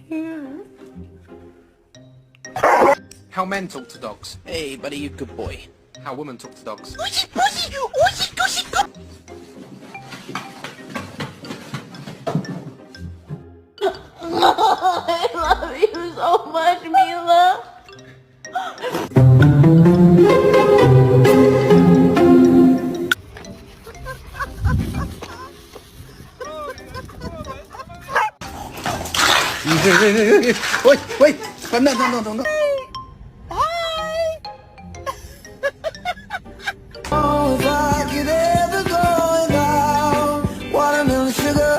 How men talk to dogs. Hey, buddy, you good boy. How women talk to dogs. Pussy, pussy, pussy, pussy, pussy. I love you so much, Mila. Wait, wait! No. Oh, if I could ever go without watermelon sugar.